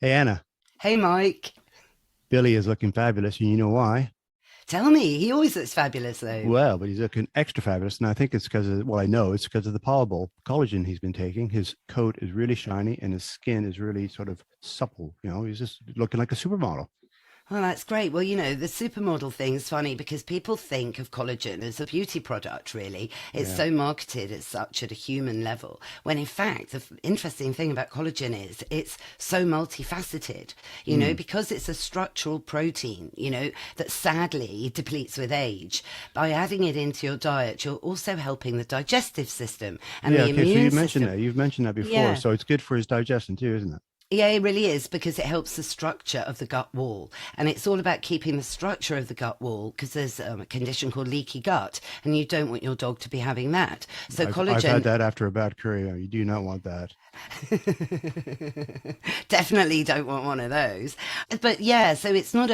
Hey, Anna, Hey, Mike. Billy is looking fabulous, and you know why? Tell me, he always looks fabulous, though. Well, but he's looking extra fabulous, and I think it's because of, well, I know it's because of the Powerball collagen he's been taking. His coat is really shiny, and his skin is really sort of supple. He's just looking like a supermodel. Well, that's great. Well, the supermodel thing's funny because people think of collagen as a beauty product, really. It's Yeah. so marketed as such at a human level, when in fact, the interesting thing about collagen is it's so multifaceted, Mm. because it's a structural protein, that sadly depletes with age. By adding it into your diet, you're also helping the digestive system and Yeah. the Okay. So immune you mentioned system. that. You've mentioned that before. Yeah. So it's good for his digestion too, isn't it? Yeah, it really is because it helps the structure of the gut wall. And it's all about keeping the structure of the gut wall because there's a condition called leaky gut, and you don't want your dog to be having that. So, I've had collagen that after a bad curry. You do not want that. definitely don't want one of those. But yeah, so it's not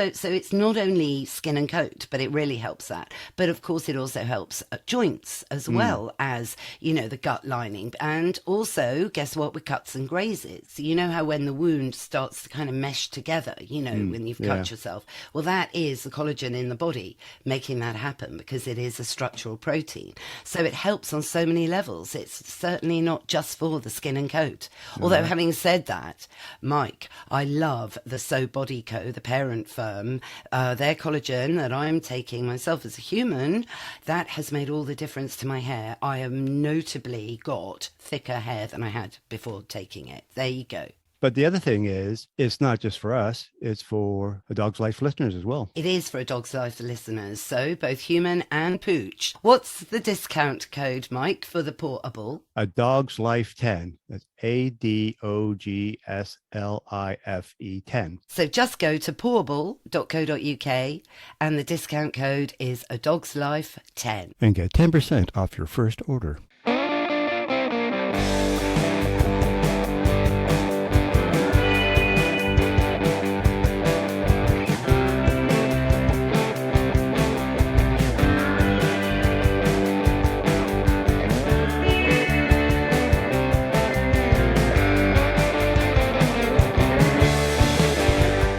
only skin and coat, but it really helps that. But of course, it also helps joints as Mm. well as the gut lining, and also guess what with cuts and grazes. You know how when the wound starts to kind of mesh together, Mm. when you've Yeah. cut yourself. Well, that is the collagen in the body making that happen because it is a structural protein. So it helps on so many levels. It's certainly not just for the skin and coat. All Although, right. having said that, Mike, I love the So Body Co., the parent firm. Their collagen that I'm taking myself as a human, that has made all the difference to my hair. I have notably got thicker hair than I had before taking it. There you go. But the other thing is, it's not just for us; it's for a Dog's Life listeners as well. It is for a Dog's Life listeners, so both human and pooch. What's the discount code, Mike, for the portable? A Dog's Life 10. That's ADOGSLIFE 10. So just go to pourable.co.uk and the discount code is a dog's life 10. And get 10% off your first order.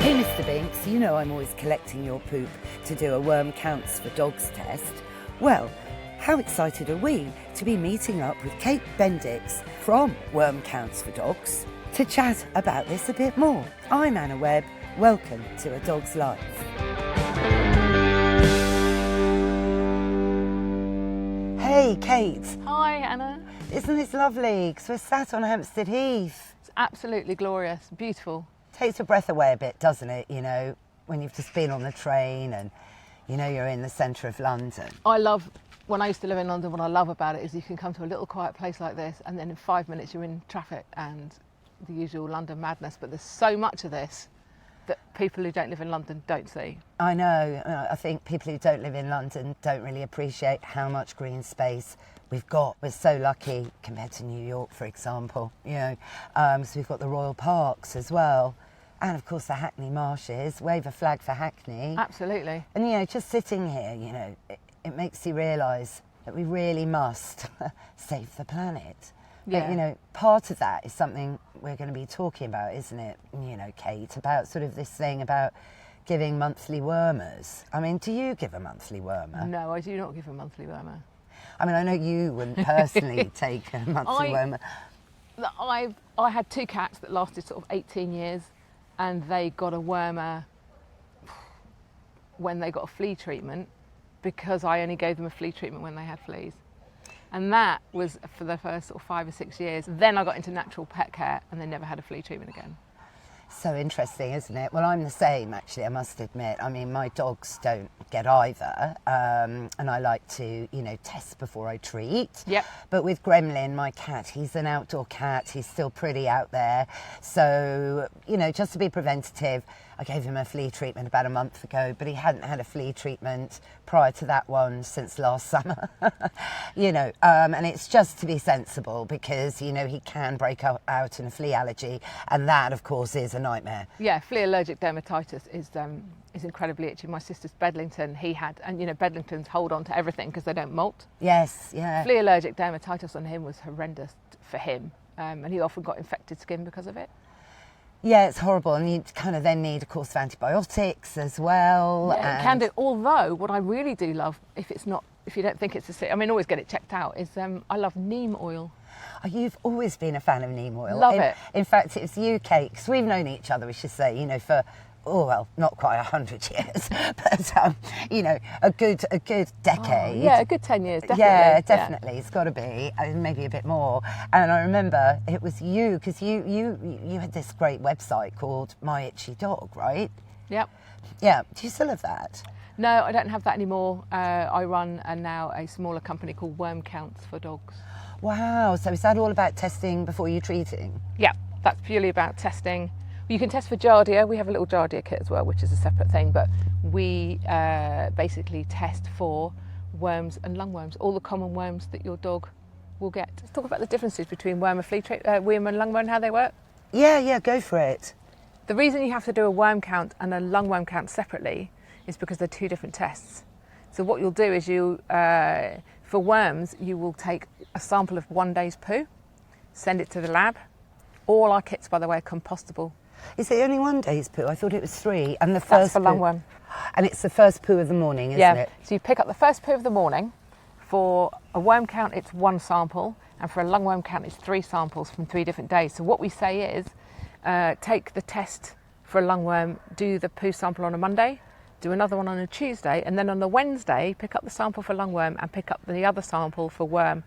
Hey, Mr. Binks, you know I'm always collecting your poop to do a worm counts for dogs test. Well, how excited are we to be meeting up with Kate Bendix from Worm Counts for Dogs to chat about this a bit more. I'm Anna Webb. Welcome to A Dog's Life. Hey, Kate. Hi, Anna. Isn't this lovely? Because we're sat on Hampstead Heath. It's absolutely glorious, beautiful. Takes your breath away a bit, doesn't it? When you've just been on the train and you're in the centre of London. When I used to live in London, what I love about it is you can come to a little quiet place like this and then in 5 minutes you're in traffic and the usual London madness. But there's so much of this that people who don't live in London don't see. I know. I think people who don't live in London don't really appreciate how much green space we've got. We're so lucky compared to New York, for example. So we've got the Royal Parks as well. And of course the Hackney Marshes. Wave a flag for Hackney. Absolutely. And just sitting here, it makes you realise that we really must save the planet. Yeah. But, part of that is something we're going to be talking about, isn't it, Kate, about sort of this thing about giving monthly wormers. I mean, do you give a monthly wormer? No, I do not give a monthly wormer. I mean, I know you wouldn't personally take a monthly wormer. I had two cats that lasted sort of 18 years and they got a wormer when they got a flea treatment because I only gave them a flea treatment when they had fleas. And that was for the first sort of 5 or 6 years. Then I got into natural pet care and they never had a flea treatment again. So interesting, isn't it? Well, I'm the same, actually, I must admit. I mean, my dogs don't get either, and I like to, test before I treat. Yep. But with Gremlin, my cat, he's an outdoor cat. He's still pretty out there. So, just to be preventative, I gave him a flea treatment about a month ago, but he hadn't had a flea treatment prior to that one since last summer. And it's just to be sensible because, he can break out in a flea allergy, and that, of course, is a nightmare. Yeah, flea allergic dermatitis is incredibly itchy. My sister's Bedlington, he had, and Bedlingtons hold on to everything because they don't molt. Yes, yeah. Flea allergic dermatitis on him was horrendous for him, and he often got infected skin because of it. Yeah, it's horrible, and you kind of then need a course of antibiotics as well. Yeah, it can do. Although, what I really do love, if you don't think it's I mean, always get it checked out, is I love neem oil. Oh, you've always been a fan of neem oil. Love it. In fact, it's UK, because we've known each other, we should say, you know, for, oh, well, not quite 100 years, but, you know, a good decade. Yeah, a good 10 years, definitely. Yeah, definitely. It's got to be, maybe a bit more. And I remember it was you, because you had this great website called My Itchy Dog, right? Yep. Yeah. Do you still have that? No, I don't have that anymore. I run now a smaller company called Worm Counts for Dogs. Wow. So is that all about testing before you're treating? Yeah, that's purely about testing. You can test for Giardia. We have a little Giardia kit as well, which is a separate thing, but we basically test for worms and lungworms, all the common worms that your dog will get. Let's talk about the differences between worm and lungworm and how they work. Yeah, go for it. The reason you have to do a worm count and a lungworm count separately is because they're two different tests. So what you'll do is for worms, you will take a sample of 1 day's poo, send it to the lab. All our kits, by the way, are compostable. Is it only 1 day's poo? I thought it was 3. And the That's first for poo, lungworm. and it's the first poo of the morning, isn't it? So you pick up the first poo of the morning. For a worm count, it's 1 sample, and for a lungworm count, it's 3 samples from 3 different days. So what we say is, take the test for a lungworm, do the poo sample on a Monday, do another one on a Tuesday, and then on the Wednesday, pick up the sample for lungworm and pick up the other sample for worm,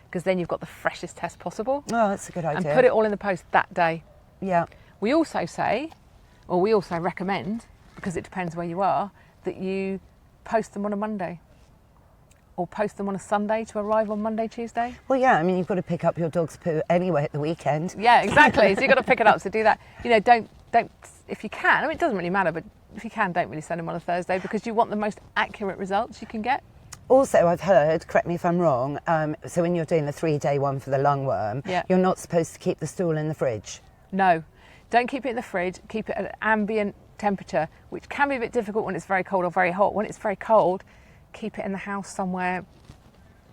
because then you've got the freshest test possible. Oh, that's a good idea. And put it all in the post that day. Yeah. We also say, or we also recommend, because it depends where you are, that you post them on a Monday or post them on a Sunday to arrive on Monday, Tuesday. Well, yeah, I mean, you've got to pick up your dog's poo anyway at the weekend. Yeah, exactly. So you've got to pick it up to do that. You know, don't, if you can, I mean, it doesn't really matter, but if you can, don't really send them on a Thursday, because you want the most accurate results you can get. Also, I've heard, correct me if I'm wrong, so when you're doing the 3-day one for the lungworm, you're not supposed to keep the stool in the fridge. No, don't keep it in the fridge. Keep it at an ambient temperature, which can be a bit difficult when it's very cold or very hot. When it's very cold, keep it in the house somewhere,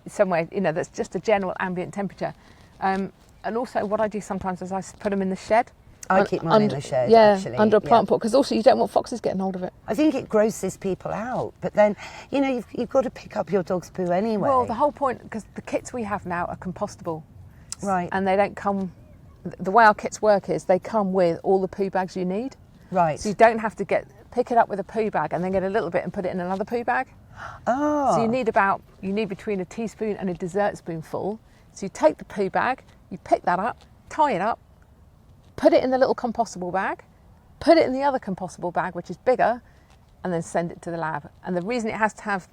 you know, that's just a general ambient temperature. And also what I do sometimes is I put them in the shed. I keep mine in the shed, actually. Under a plant pot, because also you don't want foxes getting hold of it. I think it grosses people out, but then, you know, you've got to pick up your dog's poo anyway. Well, the whole point, because the kits we have now are compostable. Right. And they don't come, the way our kits work is they come with all the poo bags you need. Right. So you don't have to pick it up with a poo bag and then get a little bit and put it in another poo bag. Oh. So you need between a teaspoon and a dessert spoonful. So you take the poo bag, you pick that up, tie it up, put it in the little compostable bag, put it in the other compostable bag, which is bigger, and then send it to the lab. And the reason it has to have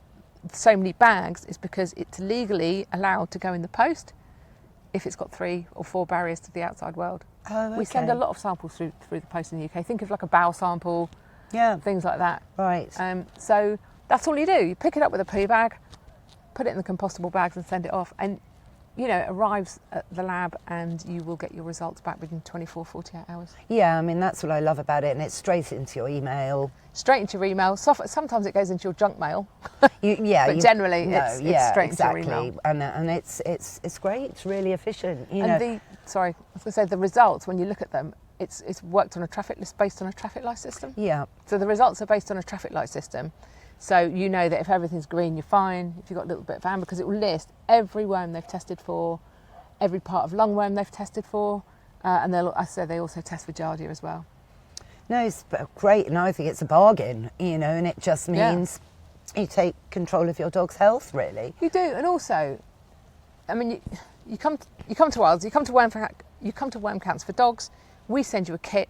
so many bags is because it's legally allowed to go in the post if it's got 3 or 4 barriers to the outside world. Oh, okay. We send a lot of samples through the post in the UK. Think of like a bowel sample, things like that. Right. So that's all you do. You pick it up with a poo bag, put it in the compostable bags and send it off. And you know, it arrives at the lab and you will get your results back within 24, 48 hours. Yeah, I mean, that's what I love about it, and it's straight into your email. Straight into your email. Sometimes it goes into your junk mail. But generally it's straight into your email. And it's great. It's really efficient. You and know. I was going to say, the results, when you look at them, it's worked on a traffic list based on a traffic light system. Yeah. So the results are based on a traffic light system. So you know that if everything's green, you're fine. If you've got a little bit of amber, because it will list every worm they've tested for, every part of lungworm they've tested for, and they also test for Giardia as well. No, it's great, and I think it's a bargain, you know, and it just means you take control of your dog's health, really. You do, and also, I mean, you come to us, you come to worm counts for dogs. We send you a kit,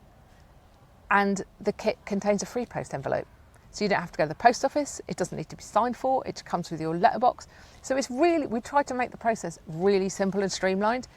and the kit contains a free post envelope. So you don't have to go to the post office, it doesn't need to be signed for, it comes with your letterbox. So we try to make the process really simple and streamlined,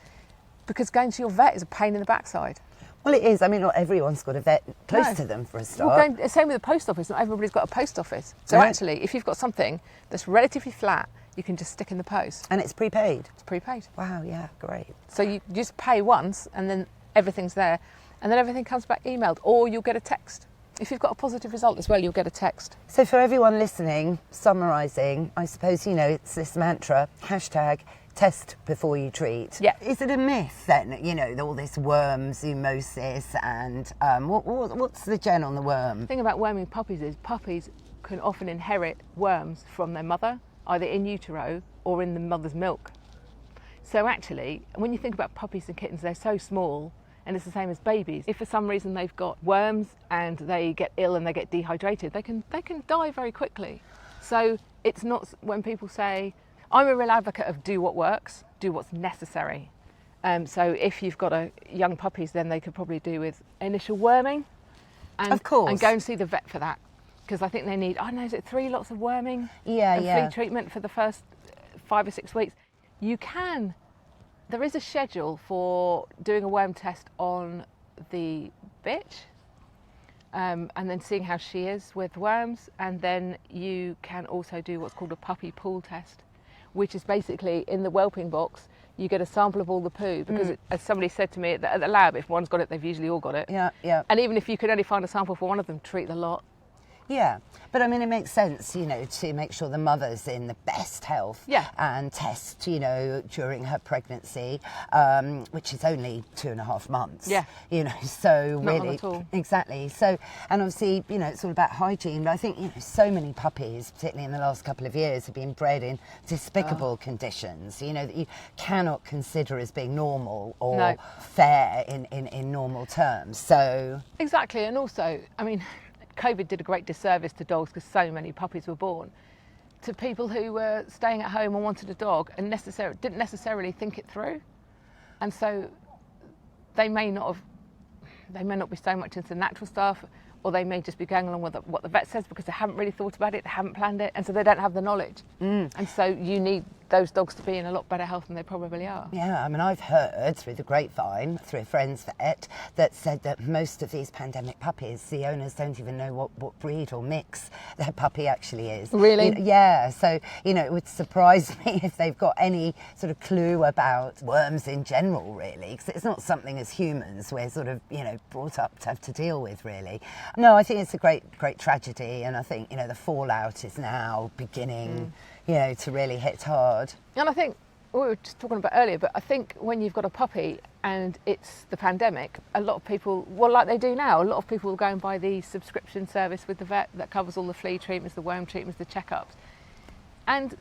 because going to your vet is a pain in the backside. Well, it is. I mean, not everyone's got a vet close to them for a start. Well, same with the post office, not everybody's got a post office. So actually, if you've got something that's relatively flat, you can just stick in the post. And it's prepaid? It's prepaid. Wow, yeah, great. So you just pay once and then everything's there, and then everything comes back emailed, or you'll get a text. If you've got a positive result as well, you'll get a text. So for everyone listening, summarising, I suppose, you know, it's this mantra, hashtag test before you treat. Yeah. Is it a myth then, you know, all this worm zoonosis and what's the gen on the worm? The thing about worming puppies is puppies can often inherit worms from their mother, either in utero or in the mother's milk. So actually, when you think about puppies and kittens, they're so small, and it's the same as babies. If for some reason they've got worms and they get ill and they get dehydrated, they can die very quickly. So it's not, when people say, I'm a real advocate of do what works, do what's necessary. So if you've got young puppies, then they could probably do with initial worming, and, of course, and go and see the vet for that. Because I think they need, I don't know, is it 3 lots of worming? And flea treatment for the first 5 or 6 weeks. There is a schedule for doing a worm test on the bitch, and then seeing how she is with worms. And then you can also do what's called a puppy pool test, which is basically in the whelping box, you get a sample of all the poo, because as somebody said to me at the lab, if one's got it, they've usually all got it. Yeah. And even if you could only find a sample for one of them, treat the lot. Yeah, but I mean, it makes sense, you know, to make sure the mother's in the best health. Yeah. And test, you know, during her pregnancy, which is only 2.5 months. Yeah. You know, so Not really, long at all. Exactly. So, and obviously, you know, it's all about hygiene. But I think, you know, so many puppies, particularly in the last couple of years, have been bred in despicable conditions, you know, that you cannot consider as being normal or fair in normal terms. So. Exactly, and also, I mean, COVID did a great disservice to dogs because so many puppies were born. To people who were staying at home and wanted a dog and didn't necessarily think it through, and so they may not be so much into natural stuff, or they may just be going along with what the vet says because they haven't really thought about it, they haven't planned it, and so they don't have the knowledge. And so you need those dogs to be in a lot better health than they probably are. Yeah, I mean, I've heard through the grapevine, through a friend's vet, that said that most of these pandemic puppies, the owners don't even know what breed or mix their puppy actually is. Really? You know, yeah, so, you know, it would surprise me if they've got any sort of clue about worms in general, really, because it's not something as humans we're sort of, you know, brought up to have to deal with, really. No, I think it's a great tragedy, and I think, you know, the fallout is now beginning, you know, to really hit hard. And I think, we were just talking about earlier, but I think when you've got a puppy and it's the pandemic, a lot of people, well, like they do now, a lot of people will go and buy the subscription service with the vet that covers all the flea treatments, the worm treatments, the checkups. And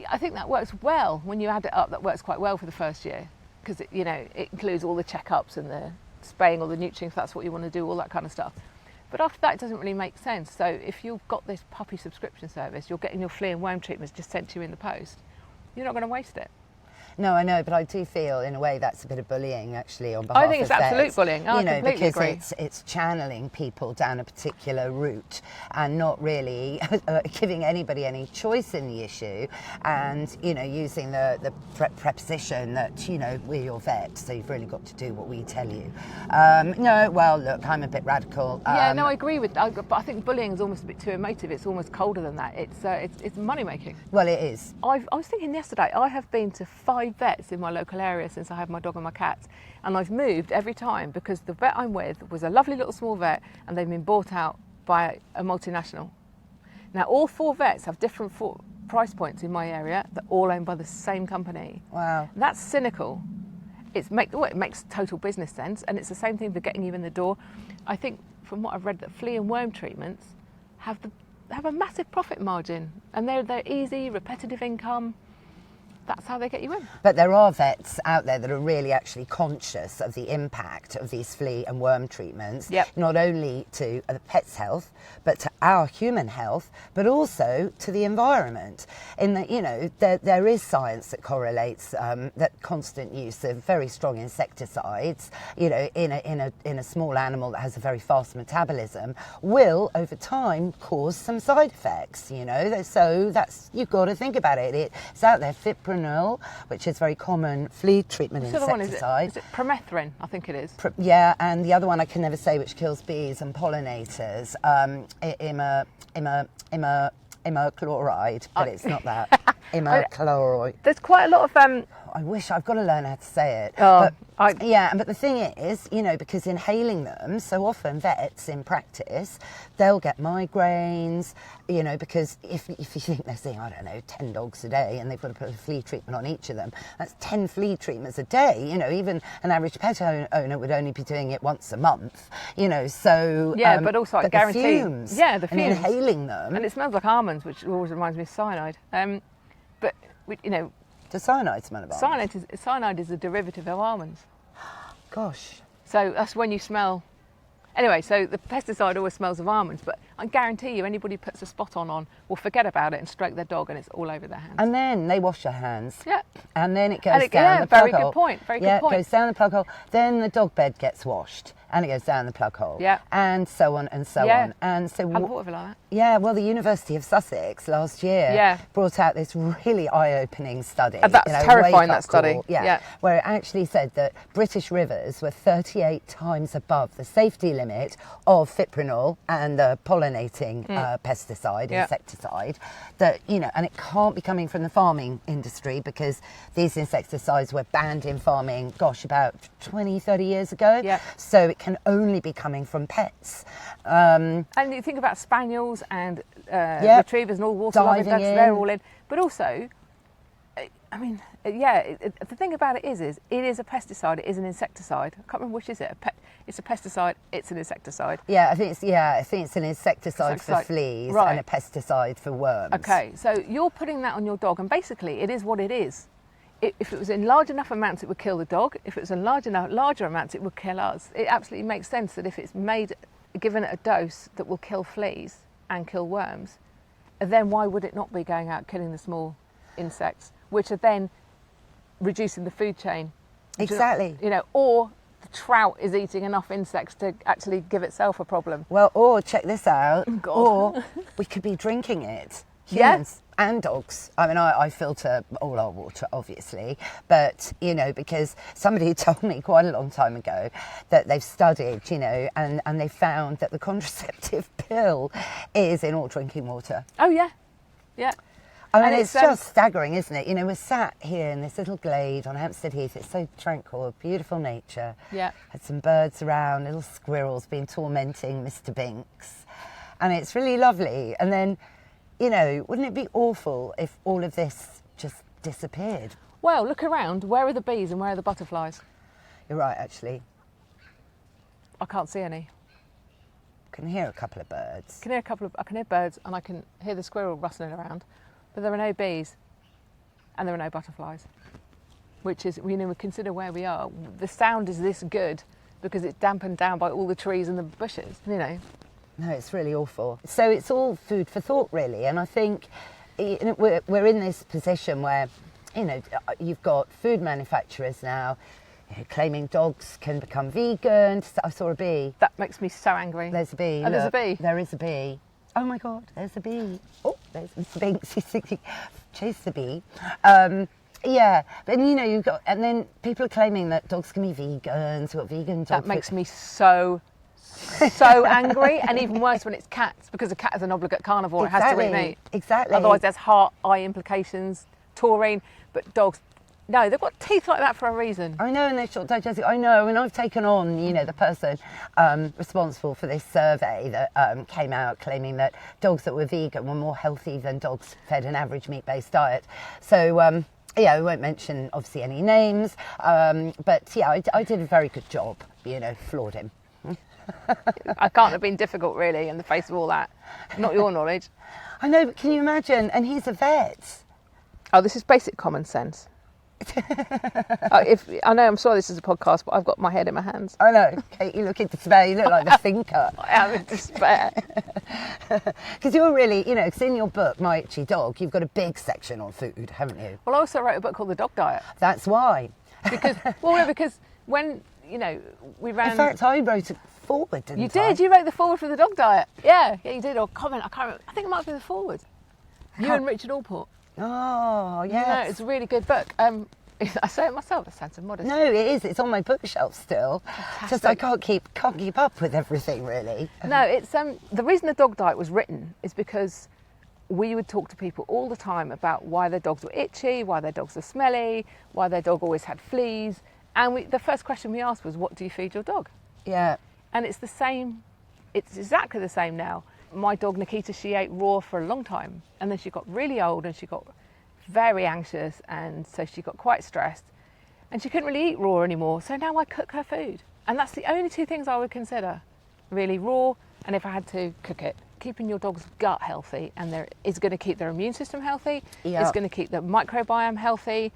I think that works well. When you add it up, that works quite well for the first year, because, you know, it includes all the checkups and the spraying or the neutering if that's what you want to do, all that kind of stuff. But after that, it doesn't really make sense. So if you've got this puppy subscription service, you're getting your flea and worm treatments just sent to you in the post. You're not going to waste it. No, I know, but I do feel, in a way, that's a bit of bullying, actually, on behalf of I think it's absolute vets. bullying. I completely because agree. It's channeling people down a particular route and not really giving anybody any choice in the issue, and, you know, using the preposition that, you know, we're your vet, so you've really got to do what we tell you. No, well, look, I'm a bit radical. Yeah, no, I agree with that, but I think bullying is almost a bit too emotive. It's almost colder than that. It's money making. Well, it is. I was thinking yesterday, I have been to 5 vets in my local area since I had my dog and my cats, and I've moved every time because the vet I'm with was a lovely little small vet and they've been bought out by a multinational. Now all 4 vets have different price points in my area. They're all owned by the same company. Wow. That's cynical. It makes total business sense, and it's the same thing for getting you in the door. I think from what I've read that flea and worm treatments have a massive profit margin, and they're easy, repetitive income. That's how they get you in. But there are vets out there that are really actually conscious of the impact of these flea and worm treatments, not only to the pet's health, but to our human health, but also to the environment. In that, you know, there is science that correlates that constant use of very strong insecticides, you know, in a small animal that has a very fast metabolism, will over time cause some side effects. You know, so that's, you've got to think about it. It's out there. Which is very common flea treatment insecticide. Is it permethrin? I think it is. Yeah, and the other one I can never say, which kills bees and pollinators, imachloride, but it's not that. Imochloroid. There's quite a lot of I wish I've got to learn how to say it. Oh, but the thing is, because inhaling them, so often vets in practice, they'll get migraines, because if you think they're seeing, I don't know, 10 dogs a day and they've got to put a flea treatment on each of them, that's 10 flea treatments a day. Even an average pet owner would only be doing it once a month, so... Yeah, but also I guarantee... The fumes. Yeah, the fumes. And inhaling them. And it smells like almonds, which always reminds me of cyanide. But, Does cyanide smell of almonds? Cyanide is a derivative of almonds. Gosh. So that's when you smell... Anyway, so the pesticide always smells of almonds, but I guarantee you anybody who puts a spot on will forget about it and stroke their dog and it's all over their hands. And then they wash their hands. Yeah. And then it goes down the plug hole. Very good point. Very good point. It goes down the plug hole. Then the dog bed gets washed and it goes down the plug hole. Yeah. And so on and so on. And so hadn't thought of it like that. Yeah, well, the University of Sussex last year brought out this really eye-opening study. That's terrifying, that study. Yeah, where it actually said that British rivers were 38 times above the safety limit of fipronil and the pollinating pesticide, insecticide, that, and it can't be coming from the farming industry because these insecticides were banned in farming, about 20, 30 years ago. Yeah. So it can only be coming from pets. And you think about spaniels and retrievers and all water-loving dogs, they're all in. But also, the thing about it is it is a pesticide, it is an insecticide. I can't remember which is it. It's a pesticide, it's an insecticide. Yeah, I think it's an insecticide for fleas and a pesticide for worms. Okay, so you're putting that on your dog, and basically it is what it is. If it was in large enough amounts, it would kill the dog. If it was in larger amounts, it would kill us. It absolutely makes sense that if it's given it a dose that will kill fleas and kill worms, then why would it not be going out killing the small insects, which are then reducing the food chain? Exactly. Or the trout is eating enough insects to actually give itself a problem. Well, or check this out, God. or we could be drinking it. Humans and dogs. I filter all our water, obviously, but, because somebody told me quite a long time ago that they've studied, and they found that the contraceptive pill is in all drinking water. Oh, yeah. Yeah. It's just staggering, isn't it? We're sat here in this little glade on Hampstead Heath. It's so tranquil, beautiful nature. Yeah. Had some birds around, little squirrels been tormenting Mr. Binks. And it's really lovely. And then, wouldn't it be awful if all of this just disappeared? Well, look around. Where are the bees and where are the butterflies? You're right, actually. I can't see any. I can hear a couple of birds. I can hear birds and I can hear the squirrel rustling around, but there are no bees and there are no butterflies, which is, we consider where we are. The sound is this good because it's dampened down by all the trees and the bushes, No, it's really awful. So it's all food for thought, really. And I think we're in this position where, you've got food manufacturers now claiming dogs can become vegan. I saw a bee. That makes me so angry. There's a bee. Oh, there's a bee. There is a bee. Oh my God, there's a bee. Oh, there's Mr. Binks. He's thinking, chase the bee. Yeah, but you've got, and then people are claiming that dogs can be vegans. What vegan dogs? That makes me so angry, and even worse when it's cats, because a cat is an obligate carnivore. Exactly. It has to eat meat. Exactly. Otherwise there's heart, eye implications, taurine, but dogs, no, they've got teeth like that for a reason. I know, and they're short digestive. I know, and I've taken on, the person responsible for this survey that came out claiming that dogs that were vegan were more healthy than dogs fed an average meat-based diet. So, we won't mention, obviously, any names, but I did a very good job, floored him. I can't have been difficult, really, in the face of all that. Not your knowledge. I know, but can you imagine? And he's a vet. Oh, this is basic common sense. I know, I'm sorry this is a podcast, but I've got my head in my hands. I know, Kate, you look in despair. You look like the thinker. I am in despair. Because you're really, because in your book, My Itchy Dog, you've got a big section on food, haven't you? Well, I also wrote a book called The Dog Diet. That's why. Because when, we ran... In fact, I wrote a forward, didn't I? You did, you wrote the forward for The Dog Diet. Yeah, you did, or comment, I can't remember. I think it might be the forward. You and Richard Allport. Oh, yes. No, it's a really good book. I say it myself, that sounds modest. No, it is. It's on my bookshelf still. Fantastic. Just I can't keep up with everything, really. No, it's the reason The Dog Diet was written is because we would talk to people all the time about why their dogs were itchy, why their dogs were smelly, why their dog always had fleas. And the first question we asked was, what do you feed your dog? Yeah. And it's the same, it's exactly the same now. My dog Nikita, she ate raw for a long time, and then she got really old and she got very anxious, and so she got quite stressed and she couldn't really eat raw anymore. So now I cook her food, and that's the only two things I would consider, really, raw, and if I had to, cook it. Keeping your dog's gut healthy and is going to keep their immune system healthy, Yeah. it's going to keep the microbiome healthy,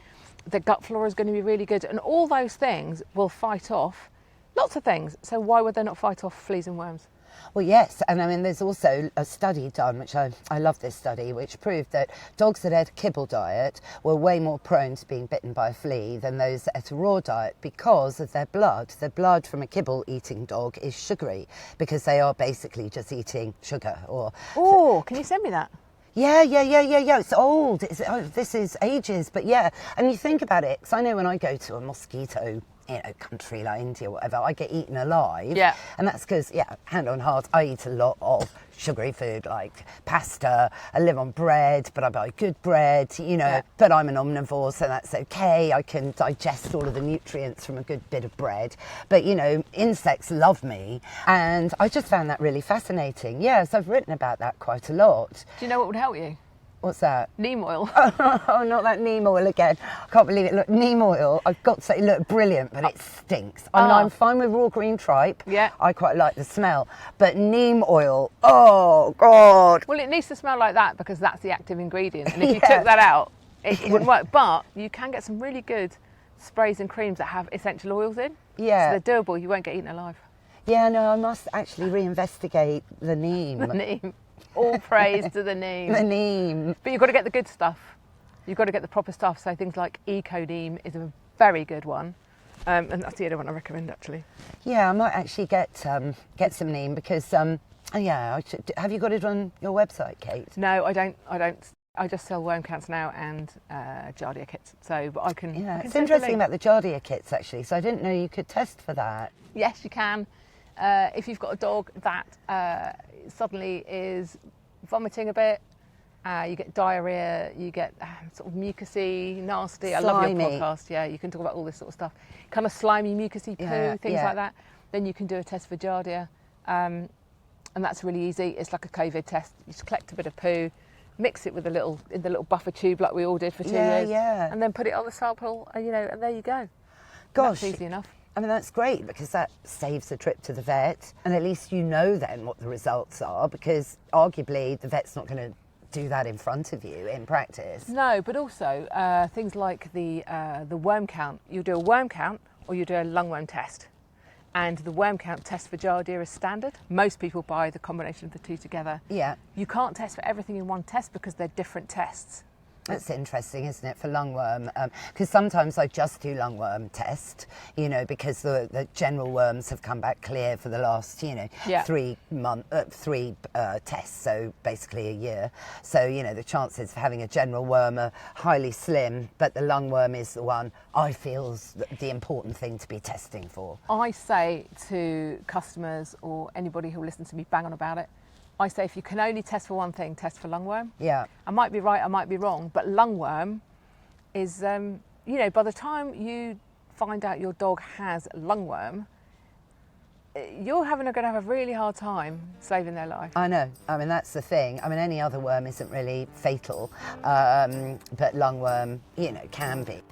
the gut flora is going to be really good, and all those things will fight off lots of things. So why would they not fight off fleas and worms? Well, yes, and I mean, there's also a study done, which I love this study, which proved that dogs that ate a kibble diet were way more prone to being bitten by a flea than those that ate a raw diet because of their blood. The blood from a kibble-eating dog is sugary because they are basically just eating sugar. Oh, can you send me that? Yeah. It's old. This is ages, but yeah. And you think about it, because I know when I go to a mosquito, country like India or whatever, I get eaten alive. Yeah. And that's because, hand on heart, I eat a lot of sugary food like pasta. I live on bread, but I buy good bread, but I'm an omnivore, so that's okay. I can digest all of the nutrients from a good bit of bread. But, insects love me. And I just found that really fascinating. Yes, I've written about that quite a lot. Do you know what would help you? What's that? Neem oil. Oh, not that neem oil again. I can't believe it. Look, neem oil, I've got to say, it looked brilliant, but it stinks. I mean, I'm fine with raw green tripe. Yeah. I quite like the smell. But neem oil, oh, God. Well, it needs to smell like that because that's the active ingredient. And if you took that out, it wouldn't work. But you can get some really good sprays and creams that have essential oils in. Yeah. So they're doable. You won't get eaten alive. Yeah, no, I must actually reinvestigate the neem. The neem. All praise to the neem. The neem. But you've got to get the good stuff. You've got to get the proper stuff. So things like Eco Neem is a very good one. And that's the other one I recommend, actually. Yeah, I might actually get some neem because, I should. Have you got it on your website, Kate? No, I don't. I just sell worm counts now and Giardia kits. So, but I can. Yeah, I can it's send you a interesting link. about the Giardia kits, actually. So I didn't know you could test for that. Yes, you can. If you've got a dog that suddenly is vomiting a bit, you get diarrhea, you get sort of mucousy, nasty. I love your Slimy. podcast. Yeah, you can talk about all this sort of stuff. Kind of slimy, mucousy poo, Yeah, things yeah. like that. Then you can do a test for Giardia, and that's really easy. It's like a COVID test. You just collect a bit of poo, mix it with in the little buffer tube like we all did for 2 years, Yeah. and then put it on the sample, and there you go. Gosh. That's easy enough. I mean, that's great because that saves a trip to the vet, and at least you know then what the results are, because arguably the vet's not going to do that in front of you in practice. No, but also things like the worm count. You do a worm count or you do a lungworm test. And the worm count test for Giardia is standard. Most people buy the combination of the two together. Yeah. You can't test for everything in one test because they're different tests. That's interesting, isn't it, for lungworm? Because sometimes I just do lungworm test, because the general worms have come back clear for the last, Yeah. 3 tests, so basically a year. So, the chances of having a general worm are highly slim, but the lungworm is the one I feel is the important thing to be testing for. I say to customers or anybody who listens to me bang on about it, I say if you can only test for one thing, test for lungworm. Yeah. I might be right, I might be wrong, but lungworm is, by the time you find out your dog has lungworm, you're going to have a really hard time saving their life. I know. I mean, that's the thing. I mean, any other worm isn't really fatal, but lungworm, can be.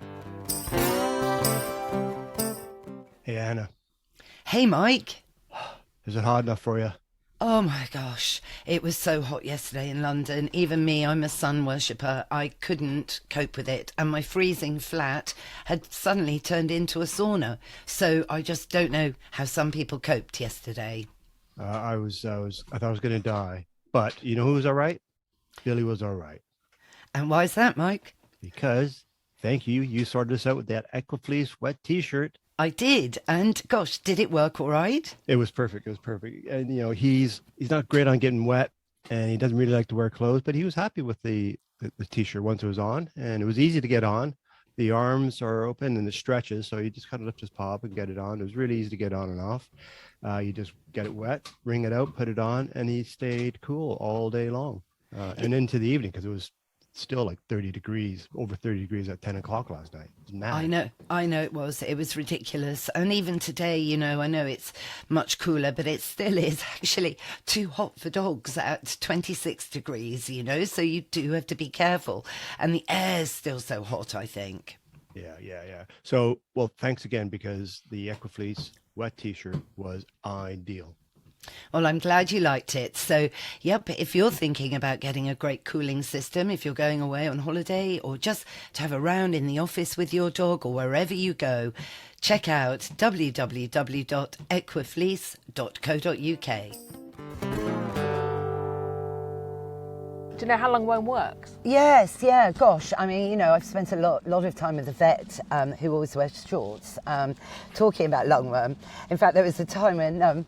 Hey, Anna, Hey, Mike. is it hot enough for you? Oh my gosh, it was so hot yesterday in London. Even me, I'm a sun worshipper, I couldn't cope with it. And my freezing flat had suddenly turned into a sauna. So I just don't know how some people coped yesterday. I thought I was going to die. But you know who was all right? Billy was all right. And why is that, Mike? Because, thank you, you sorted us out with that Equifleece wet t-shirt. I did. And gosh, did it work all right? It was perfect. It was perfect. And, he's not great on getting wet, and he doesn't really like to wear clothes, but he was happy with the t-shirt once it was on, and it was easy to get on. The arms are open and it stretches, so you just kind of lift his paw up and get it on. It was really easy to get on and off. You just get it wet, wring it out, put it on, and he stayed cool all day long. and into the evening because it was still like 30 degrees, over 30 degrees at 10 o'clock last night. It was mad. I know it was ridiculous. And even today, you know, I know it's much cooler, but it still is actually too hot for dogs at 26 degrees, you know, so you do have to be careful. And the air's still so hot, I think. Yeah. So, well, thanks again, because the Equifleece wet t-shirt was ideal. Well, I'm glad you liked it. So, yep, if you're thinking about getting a great cooling system, if you're going away on holiday or just to have a round in the office with your dog or wherever you go, check out www.equifleece.co.uk. Do you know how lungworm works? Yes, yeah, gosh. I mean, you know, I've spent a lot of time with a vet who always wears shorts talking about lungworm. In fact, there was a time when, when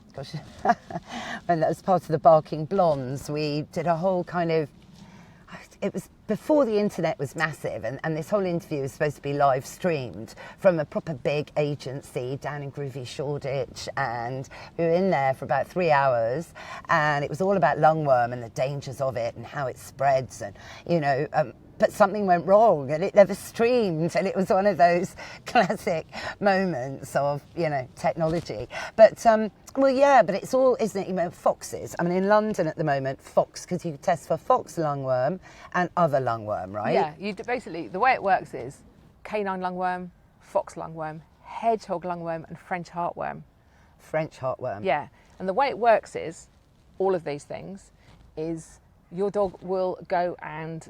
that was part of the Barking Blondes, we did a whole kind of, it was before the internet was massive, and this whole interview was supposed to be live streamed from a proper big agency down in groovy Shoreditch, and we were in there for about 3 hours, and it was all about lungworm and the dangers of it and how it spreads, and you know, but something went wrong and it never streamed, and it was one of those classic moments of, you know, technology. But well, yeah, but it's all, isn't it, you know, foxes. I mean, in London at the moment, fox, because you test for fox lungworm and other lungworm, right? Yeah, basically, the way it works is canine lungworm, fox lungworm, hedgehog lungworm, and French heartworm. French heartworm. Yeah, and the way it works is, all of these things, is your dog will go and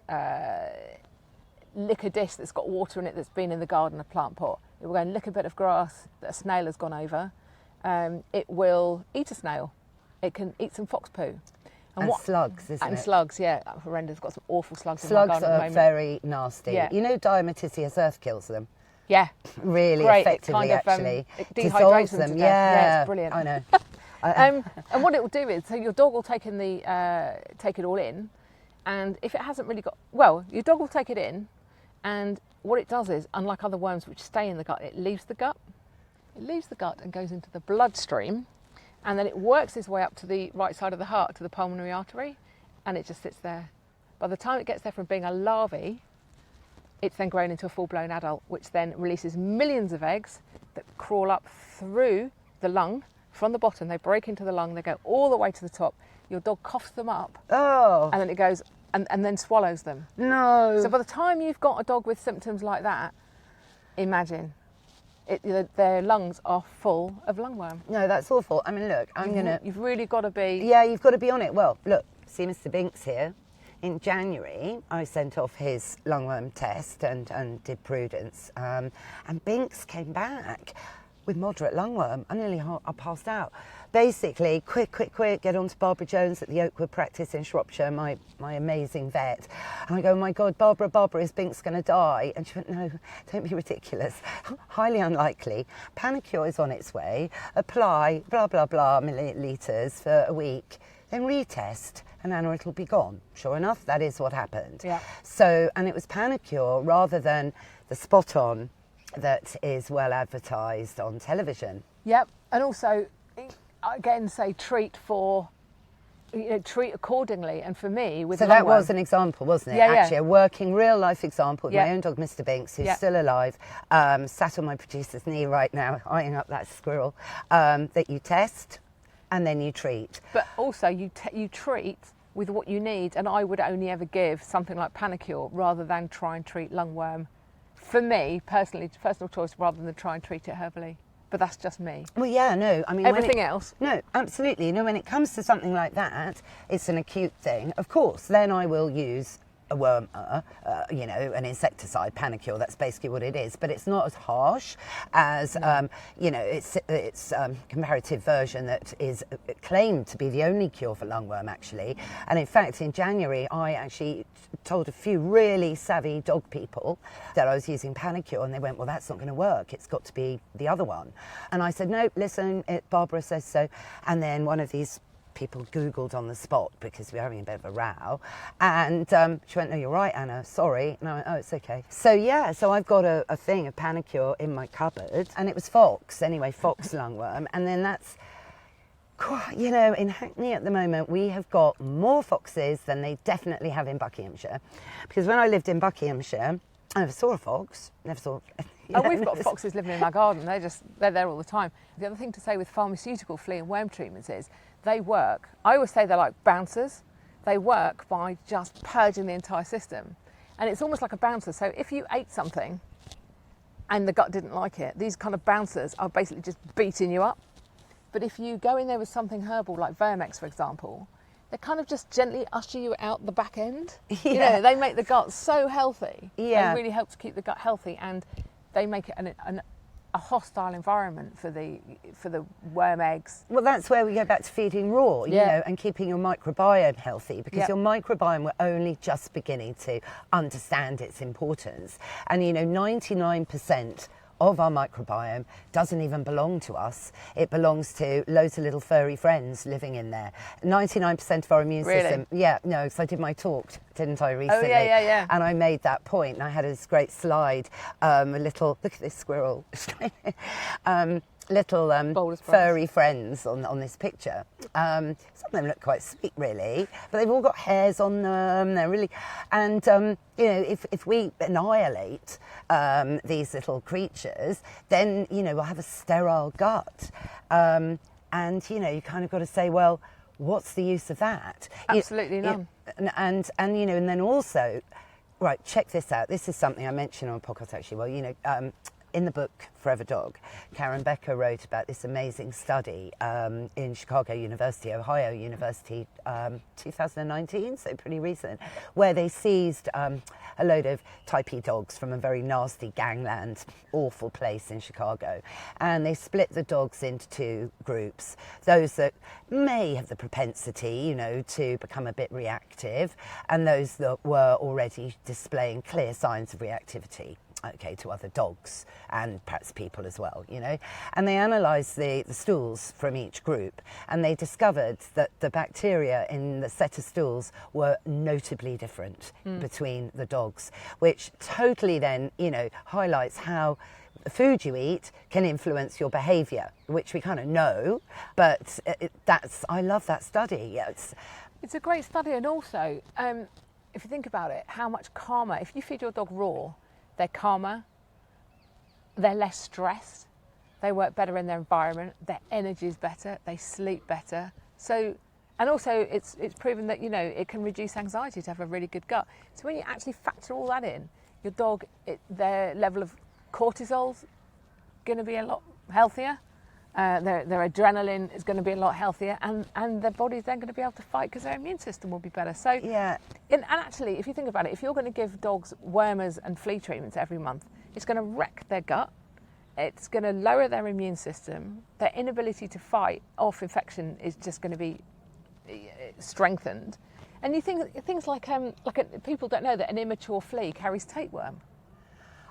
lick a dish that's got water in it that's been in the garden, a plant pot. It will go and lick a bit of grass that a snail has gone over. It will eat a snail. It can eat some fox poo. And slugs, isn't it? And slugs, yeah. Horrendous. Got some awful slugs in my Slugs garden at the are moment. very nasty. Yeah. You know, diatomaceous earth kills them. Yeah. Really Great. effectively, It kind of, actually. it Dissolves dehydrates them them. to death. Yeah. Yeah, it's brilliant. I know. And what it will do is, so your dog will take it all in, and if it hasn't really got, well, your dog will take it in, and what it does is, unlike other worms which stay in the gut, it leaves the gut. It leaves the gut and goes into the bloodstream, and then it works its way up to the right side of the heart, to the pulmonary artery, and it just sits there. By the time it gets there from being a larvae, it's then grown into a full-blown adult, which then releases millions of eggs that crawl up through the lung from the bottom. They break into the lung, they go all the way to the top. Your dog coughs them up, and then it goes and then swallows them. No. So by the time you've got a dog with symptoms like that, imagine their lungs are full of lungworm. No, that's awful. I mean, look, You've really got to be. Yeah, you've got to be on it. Well, look, see Mr. Binks here. In January, I sent off his lungworm test and did Prudence, and Binks came back with moderate lungworm. I passed out. Basically, quick, get on to Barbara Jones at the Oakwood practice in Shropshire, my amazing vet. And I go, oh my God, Barbara, is Binks going to die? And she went, no, don't be ridiculous. Highly unlikely. Panicure is on its way. Apply, blah, blah, blah, millilitres for a week. Then retest, and Anna, it'll be gone. Sure enough, that is what happened. Yeah. So, and it was Panicure rather than the Spot On that is well advertised on television. Yep, and also, again, say treat accordingly. And for me, with so that was an example, wasn't it? Yeah, Actually, a working real life example of Yeah. my own dog, Mr. Binks, who's Yeah. still alive, sat on my producer's knee right now, eyeing up that squirrel. That you test and then you treat. But also, you treat with what you need, and I would only ever give something like Panicure rather than try and treat lungworm. For me, personally, personal choice, rather than try and treat it herbally. But that's just me. Well, yeah, no, I mean... Everything else? No, absolutely. You know, when it comes to something like that, it's an acute thing. Of course, then I will use a wormer, you know, an insecticide, Panicure, that's basically what it is. But it's not as harsh as, you know, it's comparative version that is claimed to be the only cure for lungworm, actually. And in fact, in January, I actually told a few really savvy dog people that I was using Panicure, and they went, well, that's not going to work. It's got to be the other one. And I said, no, listen, Barbara says so. And then one of these people Googled on the spot because we were having a bit of a row, and she went, no, you're right, Anna, sorry. And I went, oh, it's okay. So yeah, so I've got a thing of Panicure in my cupboard, and it was fox lungworm, and then that's You know, in Hackney at the moment, we have got more foxes than they definitely have in Buckinghamshire. Because when I lived in Buckinghamshire, I never saw a fox. Never saw. Oh, we've got foxes living in our garden. They're there all the time. The other thing to say with pharmaceutical flea and worm treatments is they work. I always say they're like bouncers. They work by just purging the entire system. And it's almost like a bouncer. So if you ate something and the gut didn't like it, these kind of bouncers are basically just beating you up. But if you go in there with something herbal like Vermex, for example, they kind of just gently usher you out the back end. Yeah. You know, they make the gut so healthy. Yeah. They really help to keep the gut healthy, and they make it a hostile environment for the worm eggs. Well, that's where we go back to feeding raw, you know, and keeping your microbiome healthy, because your microbiome, we're only just beginning to understand its importance. And, you know, 99% of our microbiome doesn't even belong to us. It belongs to loads of little furry friends living in there. 99% of our immune system. Yeah, no, because I did my talk, didn't I, recently? Oh, yeah. And I made that point, and I had this great slide, a little, look at this squirrel, little furry friends on this picture. Some of them look quite sweet, really, but they've all got hairs on them. They're really, and you know, if we annihilate these little creatures, then, you know, we'll have a sterile gut. And, you know, you kind of got to say, well, what's the use of that? Absolutely none. And you know, and then also, right, check this out. This is something I mentioned on a podcast, actually. Well, you know, in the book Forever Dog, Karen Becker wrote about this amazing study in Chicago University, Ohio University, 2019, so pretty recent, where they seized a load of Type E dogs from a very nasty gangland, awful place in Chicago. And they split the dogs into two groups, those that may have the propensity, you know, to become a bit reactive, and those that were already displaying clear signs of reactivity, okay, to other dogs and perhaps people as well, you know. And they analysed the stools from each group, and they discovered that the bacteria in the set of stools were notably different between the dogs, which totally then, you know, highlights how the food you eat can influence your behaviour, which we kind of know, but I love that study. Yeah, it's a great study, and also, if you think about it, how much calmer, if you feed your dog raw, they're calmer, they're less stressed, they work better in their environment, their energy is better, they sleep better. So, and also it's proven that, you know, it can reduce anxiety to have a really good gut. So when you actually factor all that in, your dog, their level of cortisol's going to be a lot healthier, their adrenaline is going to be a lot healthier, and their body's then going to be able to fight because their immune system will be better. So yeah. And actually, if you think about it, if you're going to give dogs wormers and flea treatments every month, it's going to wreck their gut, it's going to lower their immune system, their inability to fight off infection is just going to be strengthened. And you think things like people don't know that an immature flea carries tapeworm.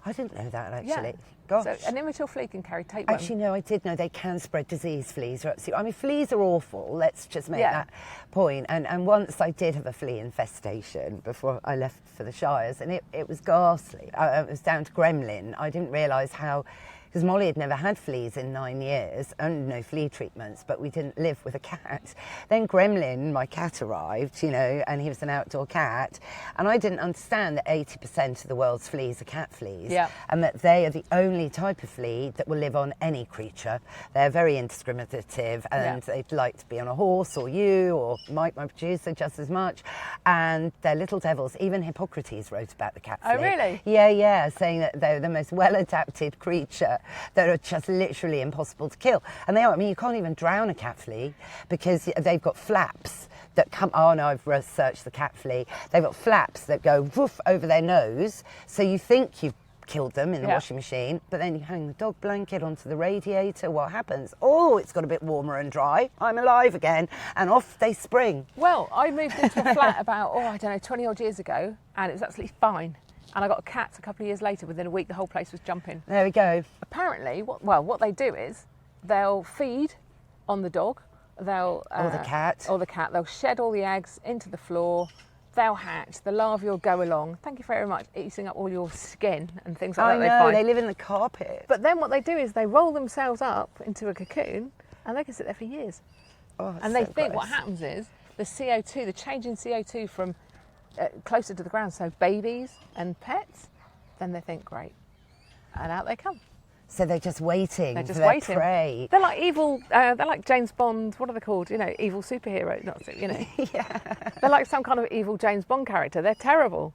I didn't know that, actually. Yeah. Gosh. So an immature flea can carry tapeworm. Actually, no, I did know they can spread disease, fleas. I mean, fleas are awful. Let's just make that point. And once I did have a flea infestation before I left for the Shires, and it was ghastly. It was down to gremlin. I didn't realise how... Because Molly had never had fleas in 9 years, and no flea treatments, but we didn't live with a cat. Then Gremlin, my cat, arrived, you know, and he was an outdoor cat, and I didn't understand that 80% of the world's fleas are cat fleas, and that they are the only type of flea that will live on any creature. They're very indiscriminative, and they'd like to be on a horse, or you, or Mike, my producer, just as much, and they're little devils. Even Hippocrates wrote about the cat flea. Oh, really? Yeah, saying that they're the most well-adapted creature that are just literally impossible to kill. And they are. I mean, you can't even drown a cat flea because they've got flaps that come... Oh, no, I've researched the cat flea. They've got flaps that go woof over their nose, so you think you've killed them in the washing machine, but then you hang the dog blanket onto the radiator. What happens? Oh, it's got a bit warmer and dry. I'm alive again. And off they spring. Well, I moved into a flat about, 20 odd years ago, and it was absolutely fine. And I got a cat a couple of years later. Within a week, the whole place was jumping. There we go. Apparently, what they do is they'll feed on the dog. They'll or the cat. Or the cat. They'll shed all the eggs into the floor. They'll hatch. The larvae will go along. Thank you very much. Eating up all your skin and things like that. I know. They live in the carpet. But then what they do is they roll themselves up into a cocoon, and they can sit there for years. Oh, and they so think what gross. happens is the CO2, the change in CO2 from closer to the ground, so babies and pets, then they think, great, and out they come. So they're just waiting They're just for their waiting. prey. They're like evil. They're like James Bond. What are they called? You know, evil superhero. Not you know. They're like some kind of evil James Bond character. They're terrible.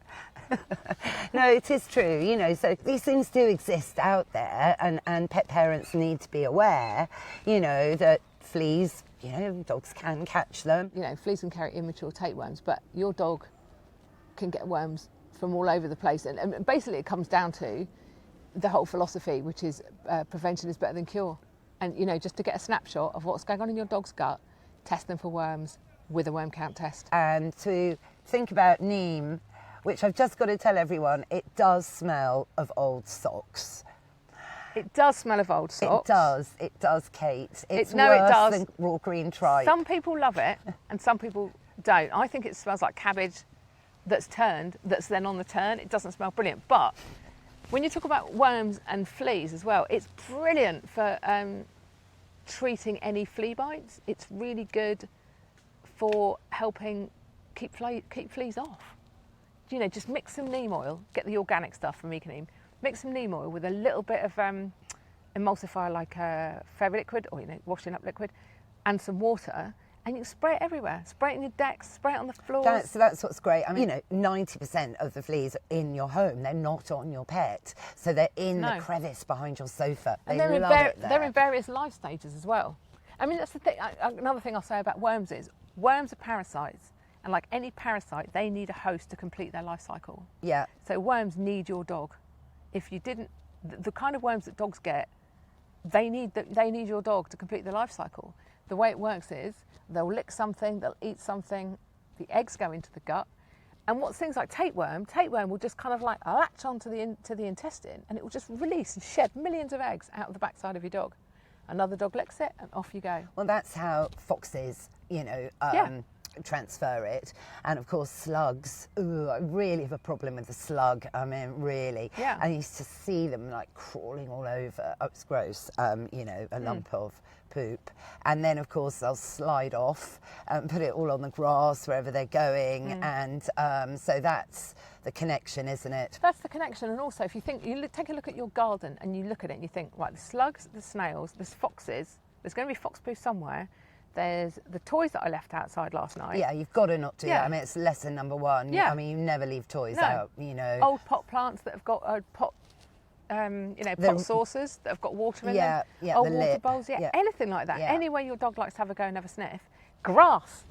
No, it is true, you know, so these things do exist out there, and pet parents need to be aware, you know, that fleas, you know, dogs can catch them. You know, fleas can carry immature tapeworms, but your dog can get worms from all over the place. And basically it comes down to the whole philosophy, which is prevention is better than cure. And, you know, just to get a snapshot of what's going on in your dog's gut, test them for worms with a worm count test. And to think about neem, which I've just got to tell everyone, it does smell of old socks. It does smell of old socks. It does, Kate. It's No, it worse does. than raw green tripe. Some people love it and some people don't. I think it smells like cabbage that's turned, that's then on the turn. It doesn't smell brilliant. But when you talk about worms and fleas as well, it's brilliant for treating any flea bites. It's really good for helping keep fleas off. You know, just mix some neem oil, get the organic stuff from Econeem, mix some neem oil with a little bit of emulsifier like fairy liquid, or, you know, washing up liquid, and some water, and you can spray it everywhere. Spray it in your decks, spray it on the floors. That's what's great. I mean, you know, 90% of the fleas are in your home. They're not on your pet. So they're in the crevice behind your sofa. They And love it there. they're in various life stages as well. I mean, that's the thing. Another thing I'll say about worms is worms are parasites. And like any parasite, they need a host to complete their life cycle. Yeah. So worms need your dog. If you didn't, the kind of worms that dogs get, they need your dog to complete their life cycle. The way it works is they'll lick something, they'll eat something, the eggs go into the gut, and what's things like tapeworm will just kind of like latch onto the intestine, and it will just release and shed millions of eggs out of the backside of your dog. Another dog licks it, and off you go. Well, that's how foxes, you know, transfer it. And of course slugs, I really have a problem with the slug. I mean, really. Yeah. I used to see them like crawling all over. Oh, it's gross. You know, a lump of poop. And then of course they'll slide off and put it all on the grass wherever they're going. And so that's the connection, isn't it? That's the connection. And also, if you think, take a look at your garden and you look at it and you think, right, the slugs, the snails, there's foxes, there's going to be fox poo somewhere. There's the toys that I left outside last night. Yeah, you've got to not do that. I mean, it's lesson number one. Yeah. I mean, you never leave toys out, you know. Old pot plants that have got pot saucers that have got water in them. Yeah, old the water lip. bowls, anything like that. Yeah. Anywhere your dog likes to have a go and have a sniff. Grass,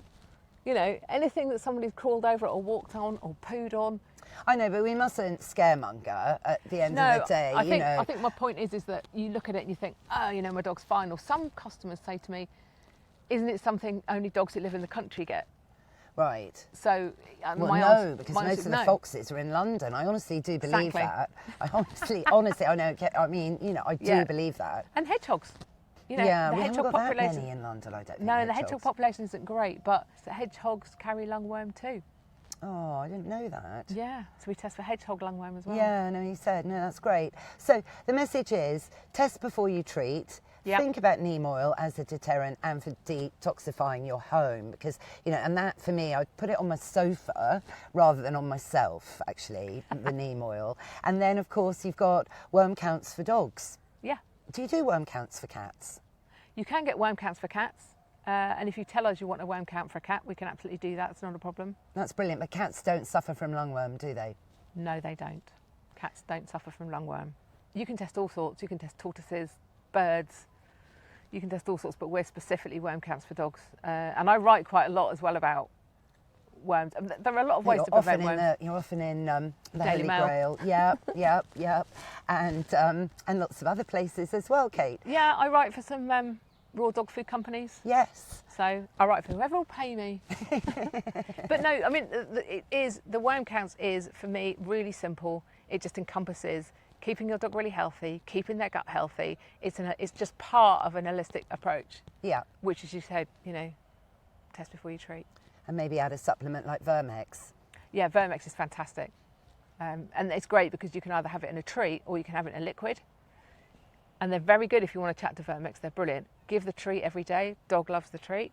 you know, anything that somebody's crawled over it or walked on or pooed on. I know, but we mustn't scaremonger at the end of the day. I think my point is that you look at it and you think, oh, you know, my dog's fine. Or some customers say to me, isn't it something only dogs that live in the country get? Right. So, because most of the foxes are in London. I honestly do believe that. I honestly, I know. I mean, you know, I do believe that. And hedgehogs. You know, yeah, the we haven't hedgehog got that population. many in London, I don't think. No, the hedgehog population isn't great, but the hedgehogs carry lungworm too. Oh, I didn't know that. Yeah, so we test for hedgehog lungworm as well. Yeah, no, you said. No, that's great. So the message is, test before you treat. Yep. Think about neem oil as a deterrent and for detoxifying your home, because, you know, and that for me, I put it on my sofa rather than on myself, actually, the neem oil. And then, of course, you've got worm counts for dogs. Yeah. Do you do worm counts for cats? You can get worm counts for cats. And if you tell us you want a worm count for a cat, we can absolutely do that. It's not a problem. That's brilliant. But cats don't suffer from lungworm, do they? No, they don't. Cats don't suffer from lungworm. You can test all sorts. You can test tortoises, birds. You can test all sorts, but we're specifically worm counts for dogs. And I write quite a lot as well about worms. There are a lot of ways to prevent worms. You're often in the Daily Holy Mail. Grail. Yep. And lots of other places as well, Kate. Yeah, I write for some raw dog food companies. Yes. So I write for whoever will pay me. But no, I mean, the worm counts is, for me, really simple. It just encompasses keeping your dog really healthy, keeping their gut healthy. It's just part of an holistic approach. Yeah. Which, as you said, you know, test before you treat. And maybe add a supplement like Vermex. Yeah, Vermex is fantastic. And it's great because you can either have it in a treat or you can have it in a liquid. And they're very good if you want to chat to Vermex. They're brilliant. Give the treat every day. Dog loves the treat.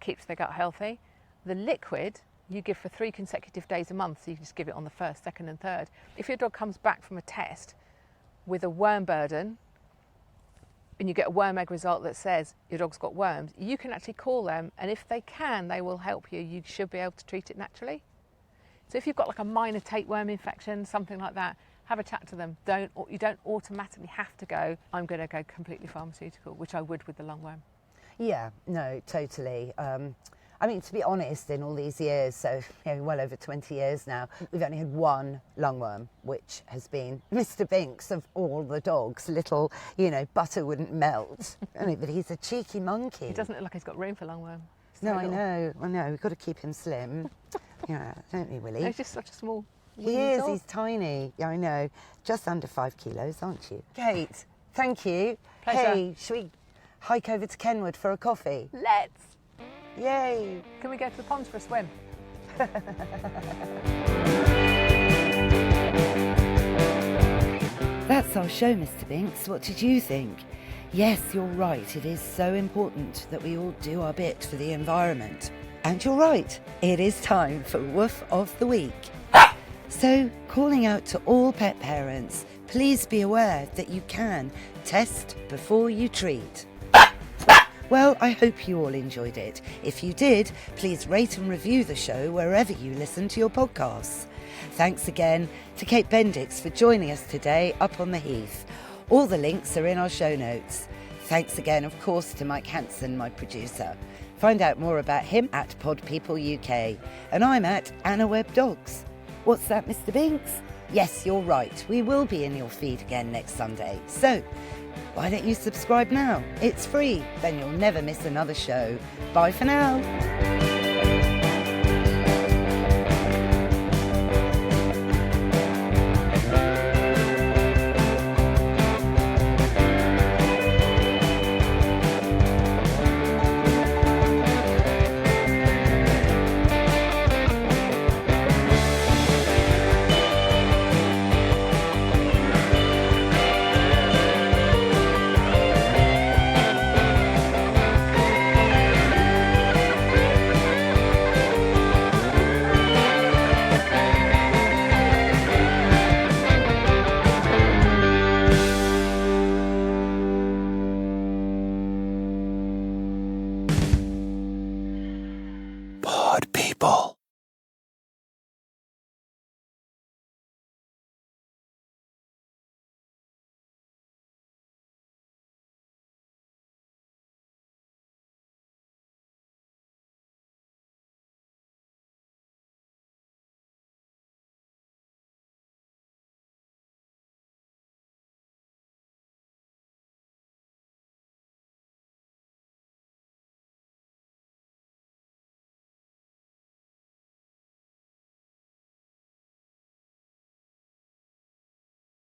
keeps their gut healthy. The liquid you give for 3 consecutive days a month, so you just give it on the 1st, 2nd and 3rd. If your dog comes back from a test with a worm burden and you get a worm egg result that says your dog's got worms, you can actually call them, and if they can, they will help you. You should be able to treat it naturally. So if you've got like a minor tapeworm infection, something like that, have a chat to them. You don't automatically have to go, I'm going to go completely pharmaceutical, which I would with the lungworm. Yeah, no, totally. I mean, to be honest, in all these years, so well over 20 years now, we've only had one lungworm, which has been Mr. Binks of all the dogs. Little, butter wouldn't melt. But he's a cheeky monkey. He doesn't look like he's got room for lungworm. No, I know. We've got to keep him slim. Yeah, don't we, Willie? No, he's just such a small. He is. dog. He's tiny. Yeah, I know. Just under 5 kilos, aren't you? Kate, thank you. Pleasure. Hey, should we hike over to Kenwood for a coffee? Let's. Yay! Can we go to the ponds for a swim? That's our show, Mr. Binks. What did you think? Yes, you're right. It is so important that we all do our bit for the environment. And you're right. It is time for Woof of the Week. So, calling out to all pet parents, please be aware that you can test before you treat. Well, I hope you all enjoyed it. If you did, please rate and review the show wherever you listen to your podcasts. Thanks again to Kate Bendix for joining us today up on the Heath. All the links are in our show notes. Thanks again, of course, to Mike Hanson, my producer. Find out more about him at Pod People UK. And I'm at Anna Webb Dogs. What's that, Mr. Binks? Yes, you're right. We will be in your feed again next Sunday. So, why don't you subscribe now? It's free. Then you'll never miss another show. Bye for now. Pod People.